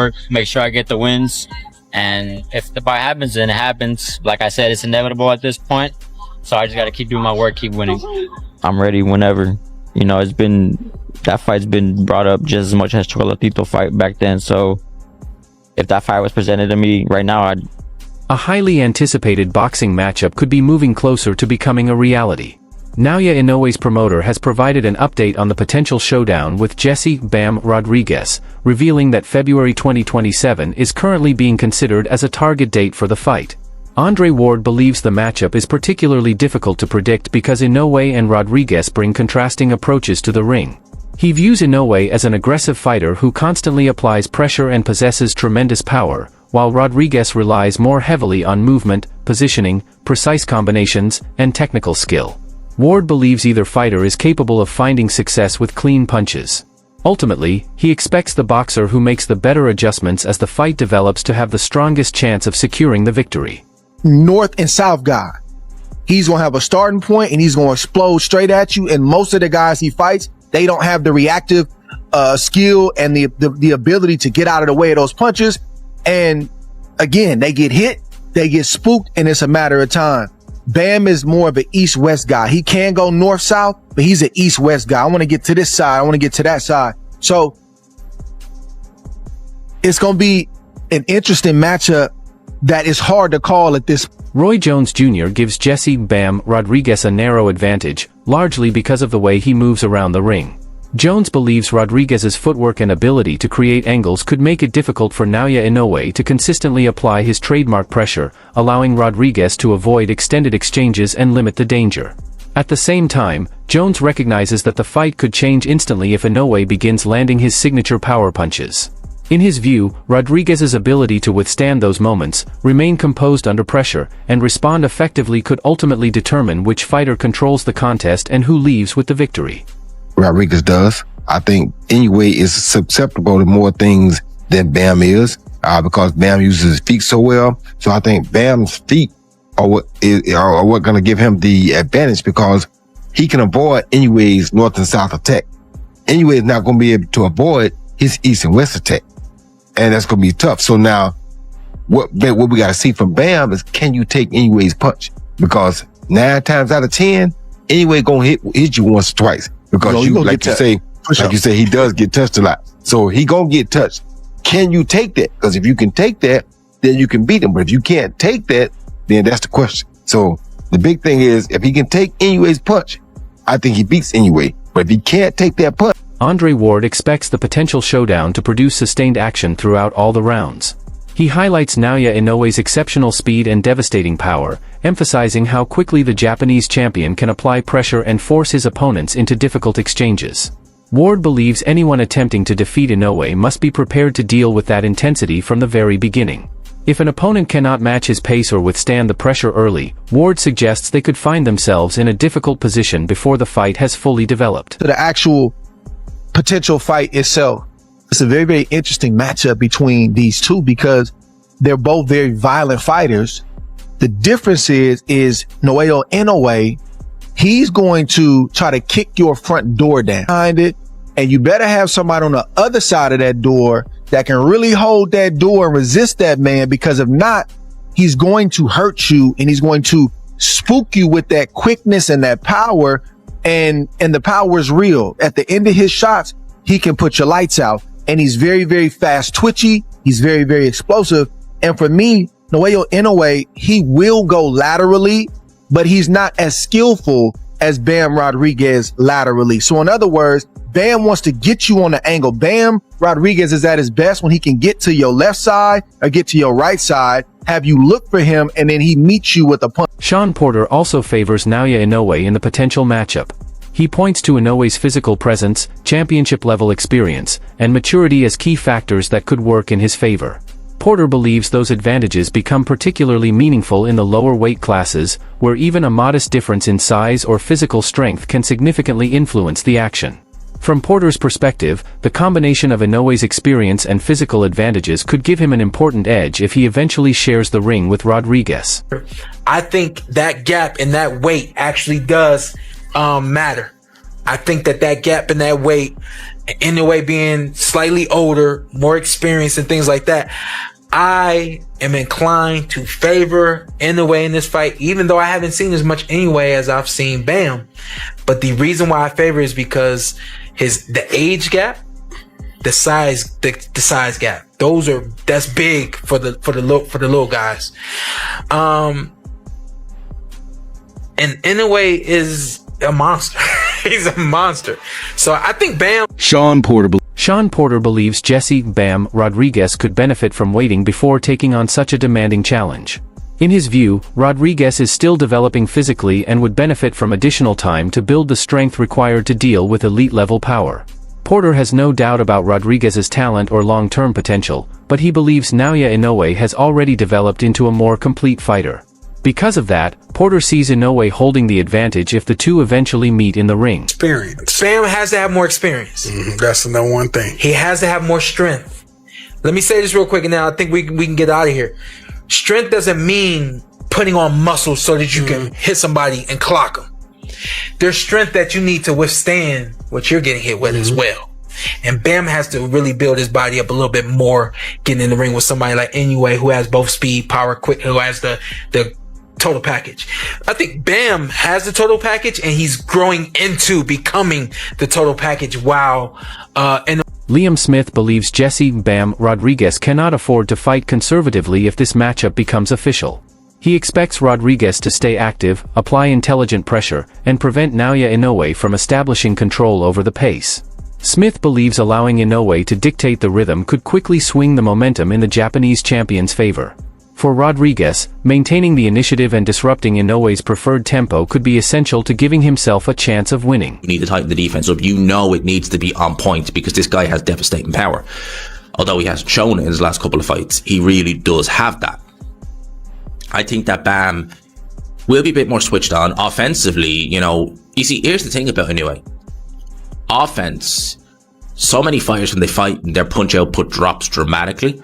work, make sure I get the wins. And if the fight happens, then it happens. Like I said, it's inevitable at this point. So I just got to keep doing my work, keep winning. I'm ready whenever. You know, that fight's been brought up just as much as Chocolatito fight back then. So if that fight was presented to me right now, A highly anticipated boxing matchup could be moving closer to becoming a reality. Naoya Inoue's promoter has provided an update on the potential showdown with Jesse "Bam" Rodriguez, revealing that February 2027 is currently being considered as a target date for the fight. Andre Ward believes the matchup is particularly difficult to predict because Inoue and Rodriguez bring contrasting approaches to the ring. He views Inoue as an aggressive fighter who constantly applies pressure and possesses tremendous power, while Rodriguez relies more heavily on movement, positioning, precise combinations, and technical skill. Ward believes either fighter is capable of finding success with clean punches. Ultimately, he expects the boxer who makes the better adjustments as the fight develops to have the strongest chance of securing the victory. North and South guy. He's going to have a starting point and he's going to explode straight at you. And most of the guys he fights, they don't have the reactive skill and the ability to get out of the way of those punches. And again, they get hit, they get spooked, and it's a matter of time. Bam is more of an east-west guy. He can go north-south, but he's an east-west guy. I want to get to this side. I want to get to that side. So it's going to be an interesting matchup that is hard to call at this. Roy Jones Jr. gives Jesse "Bam" Rodriguez a narrow advantage, largely because of the way he moves around the ring. Jones believes Rodriguez's footwork and ability to create angles could make it difficult for Naoya Inoue to consistently apply his trademark pressure, allowing Rodriguez to avoid extended exchanges and limit the danger. At the same time, Jones recognizes that the fight could change instantly if Inoue begins landing his signature power punches. In his view, Rodriguez's ability to withstand those moments, remain composed under pressure, and respond effectively could ultimately determine which fighter controls the contest and who leaves with the victory. Rodriguez does. I think Inoue is susceptible to more things than Bam is, because Bam uses his feet so well. So I think Bam's feet are what going to give him the advantage, because he can avoid Inoue's north and south attack. Inoue is not going to be able to avoid his east and west attack, and that's going to be tough. So now, what we got to see from Bam is, can you take Inoue's punch? Because 9 times out of 10, Inoue going to hit you once or twice. Because like you say, he does get touched a lot. So he gonna get touched. Can you take that? Because if you can take that, then you can beat him. But if you can't take that, then that's the question. So the big thing is, if he can take Inoue's punch, I think he beats Inoue. But if he can't take that punch, Andre Ward expects the potential showdown to produce sustained action throughout all the rounds. He highlights Naoya Inoue's exceptional speed and devastating power, emphasizing how quickly the Japanese champion can apply pressure and force his opponents into difficult exchanges. Ward believes anyone attempting to defeat Inoue must be prepared to deal with that intensity from the very beginning. If an opponent cannot match his pace or withstand the pressure early, Ward suggests they could find themselves in a difficult position before the fight has fully developed. To the actual potential fight itself, it's a very, very interesting matchup between these two because they're both very violent fighters. The difference is Naoya Inoue, he's going to try to kick your front door down behind it, and you better have somebody on the other side of that door that can really hold that door and resist that man, because if not, he's going to hurt you and he's going to spook you with that quickness and that power, and the power is real. At the end of his shots, he can put your lights out. And he's very, very fast twitchy. He's very, very explosive. And for me, Naoya Inoue, he will go laterally, but he's not as skillful as Bam Rodriguez laterally. So in other words, Bam wants to get you on the angle. Bam Rodriguez is at his best when he can get to your left side or get to your right side, have you look for him, and then he meets you with a punch. Sean Porter also favors Naoya Inoue in the potential matchup. He points to Inoue's physical presence, championship-level experience, and maturity as key factors that could work in his favor. Porter believes those advantages become particularly meaningful in the lower weight classes, where even a modest difference in size or physical strength can significantly influence the action. From Porter's perspective, the combination of Inoue's experience and physical advantages could give him an important edge if he eventually shares the ring with Rodriguez. I think that gap and that weight actually does matter. I think that gap in that weight, Inoue being slightly older, more experienced and things like that, I am inclined to favor Inoue in this fight, even though I haven't seen as much Inoue as I've seen Bam. But the reason why I favor is because the age gap, the size gap. That's big for the little guys. And Inoue is a monster. He's a monster. So I think Bam. Sean Porter believes Jesse "Bam" Rodriguez could benefit from waiting before taking on such a demanding challenge. In his view, Rodriguez is still developing physically and would benefit from additional time to build the strength required to deal with elite-level power. Porter has no doubt about Rodriguez's talent or long-term potential, but he believes Naoya Inoue has already developed into a more complete fighter. Because of that, Porter sees Inoue holding the advantage if the two eventually meet in the ring. Experience. Bam has to have more experience. That's the number one thing. He has to have more strength. Let me say this real quick, and now I think we can get out of here. Strength doesn't mean putting on muscle so that you can hit somebody and clock them. There's strength that you need to withstand what you're getting hit with as well. And Bam has to really build his body up a little bit more, getting in the ring with somebody like Inoue, who has both speed, power, quick, who has the total package. I think Bam has the total package, and he's growing into becoming the total package. Liam Smith believes Jesse "Bam" Rodriguez cannot afford to fight conservatively if this matchup becomes official. He expects Rodriguez to stay active, apply intelligent pressure, and prevent Naoya Inoue from establishing control over the pace. Smith believes allowing Inoue to dictate the rhythm could quickly swing the momentum in the Japanese champion's favor. For Rodriguez, maintaining the initiative and disrupting Inoue's preferred tempo could be essential to giving himself a chance of winning. You need to tighten the defense up. You know it needs to be on point because this guy has devastating power. Although he hasn't shown it in his last couple of fights, he really does have that. I think that Bam will be a bit more switched on. Offensively, you see, here's the thing about Inoue. Offense, so many fighters when they fight, their punch output drops dramatically.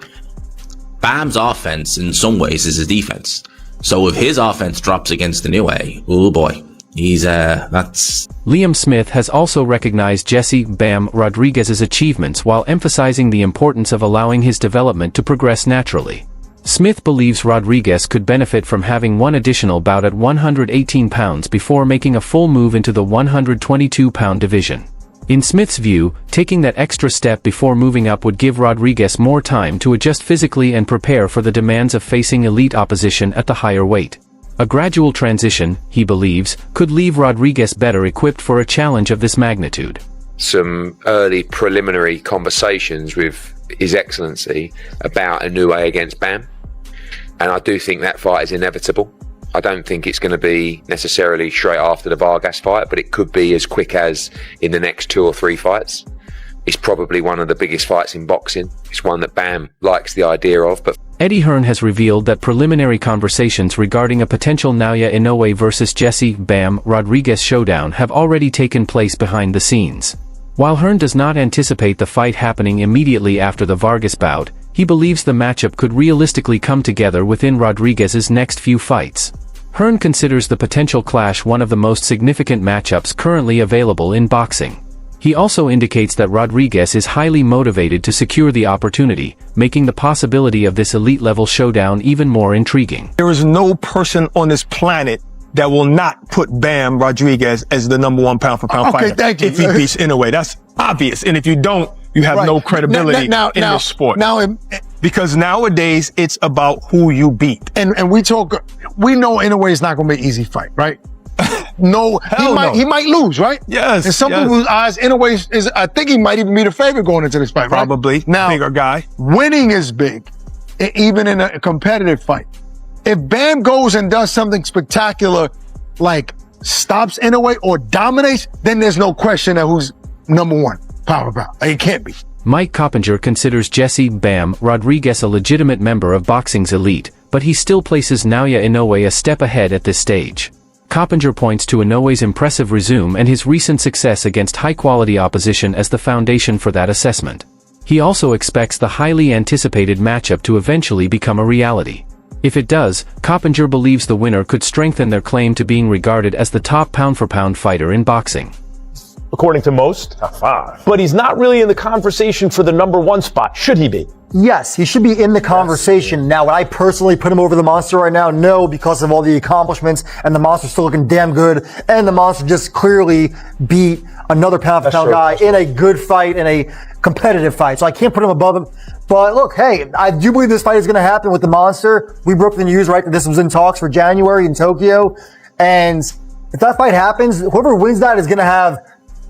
Bam's offense, in some ways, is his defense. So if his offense drops against Inoue, oh boy, that's... Liam Smith has also recognized Jesse "Bam" Rodriguez's achievements while emphasizing the importance of allowing his development to progress naturally. Smith believes Rodriguez could benefit from having one additional bout at 118 pounds before making a full move into the 122-pound division. In Smith's view, taking that extra step before moving up would give Rodriguez more time to adjust physically and prepare for the demands of facing elite opposition at the higher weight. A gradual transition, he believes, could leave Rodriguez better equipped for a challenge of this magnitude. Some early preliminary conversations with His Excellency about Inoue against Bam, and I do think that fight is inevitable. I don't think it's going to be necessarily straight after the Vargas fight, but it could be as quick as in the next 2 or 3 fights. It's probably one of the biggest fights in boxing. It's one that Bam likes the idea of. But Eddie Hearn has revealed that preliminary conversations regarding a potential Naoya Inoue versus Jesse "Bam" Rodriguez showdown have already taken place behind the scenes. While Hearn does not anticipate the fight happening immediately after the Vargas bout, he believes the matchup could realistically come together within Rodriguez's next few fights. Hearn considers the potential clash one of the most significant matchups currently available in boxing. He also indicates that Rodriguez is highly motivated to secure the opportunity, making the possibility of this elite-level showdown even more intriguing. There is no person on this planet that will not put Bam Rodriguez as the number 1 pound-for-pound fighter. Thank you. If he beats Inoue. That's obvious. And if you don't, you have no credibility in this sport. Because nowadays, it's about who you beat. And we know Inoue is not going to be an easy fight, right? He might lose, right? Yes. In some people's eyes, Inoue is, I think he might even be the favorite going into this fight, Probably. Right? Now, bigger guy. Winning is big, even in a competitive fight. If Bam goes and does something spectacular, like stops Inoue or dominates, then there's no question of who's number 1 pound for pound. It can't be. Mike Coppinger considers Jesse "Bam" Rodriguez a legitimate member of boxing's elite, but he still places Naoya Inoue a step ahead at this stage. Coppinger points to Inoue's impressive resume and his recent success against high-quality opposition as the foundation for that assessment. He also expects the highly anticipated matchup to eventually become a reality. If it does, Coppinger believes the winner could strengthen their claim to being regarded as the top pound-for-pound fighter in boxing. according to most. Top 5. But he's not really in the conversation for the #1 spot. Should he be? Yes, he should be in the conversation. Now, would I personally put him over the Monster right now? No, because of all the accomplishments, and the Monster's still looking damn good, and the Monster just clearly beat another pound-for-pound guy in a good fight, in a competitive fight. So I can't put him above him. But look, hey, I do believe this fight is going to happen with the Monster. We broke the news, right, that this was in talks for January in Tokyo. And if that fight happens, whoever wins that is going to have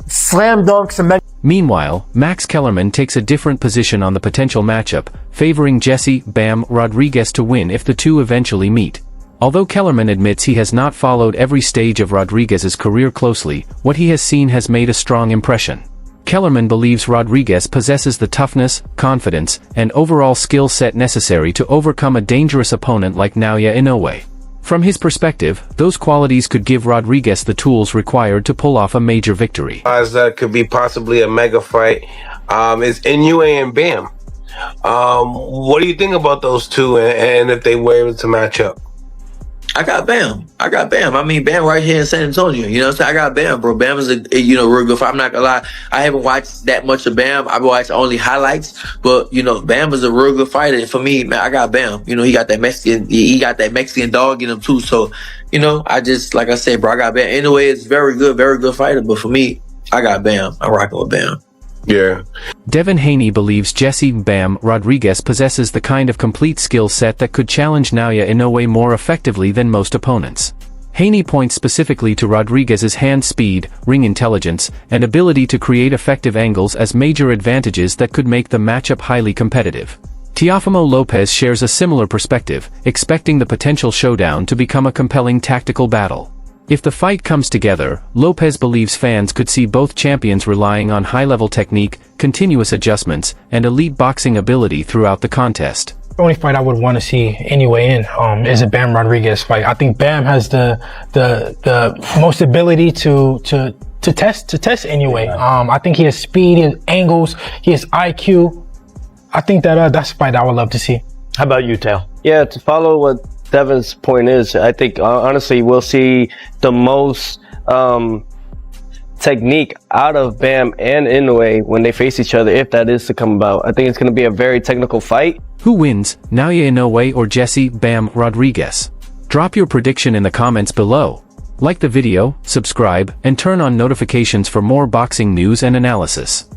slam dunk cement. Meanwhile, Max Kellerman takes a different position on the potential matchup, favoring Jesse "Bam" Rodriguez to win if the two eventually meet. Although Kellerman admits he has not followed every stage of Rodriguez's career closely, what he has seen has made a strong impression. Kellerman believes Rodriguez possesses the toughness, confidence, and overall skill set necessary to overcome a dangerous opponent like Naoya Inoue. From his perspective, those qualities could give Rodriguez the tools required to pull off a major victory. As that could be possibly a mega fight is Inoue and Bam. What do you think about those two and if they were able to match up? I got Bam. I mean, Bam right here in San Antonio. You know what I'm saying? I got Bam, bro. Bam is a real good fight. I'm not gonna lie. I haven't watched that much of Bam. I've watched only highlights. But, Bam is a real good fighter. And for me, man, I got Bam. He got that Mexican dog in him too. So, like I said, bro, I got Bam. Anyway, it's very good fighter. But for me, I got Bam. I'm rocking with Bam. Yeah. Devin Haney believes Jesse "Bam" Rodriguez possesses the kind of complete skill set that could challenge Naoya Inoue more effectively than most opponents. Haney points specifically to Rodriguez's hand speed, ring intelligence, and ability to create effective angles as major advantages that could make the matchup highly competitive. Teofimo Lopez shares a similar perspective, expecting the potential showdown to become a compelling tactical battle. If the fight comes together, Lopez believes fans could see both champions relying on high-level technique, continuous adjustments, and elite boxing ability throughout the contest. The only fight I would want to see Inoue in is a Bam Rodriguez fight. I think Bam has the most ability to test Inoue. I think he has speed, he has angles, he has IQ. I think that's a fight I would love to see. How about you, Tal? Yeah, to follow what Devin's point is, I think honestly we'll see the most technique out of Bam and Inoue when they face each other, if that is to come about. I think it's going to be a very technical fight. Who wins, Naoya Inoue or Jesse "Bam" Rodriguez? Drop your prediction in the comments below. Like the video, subscribe, and turn on notifications for more boxing news and analysis.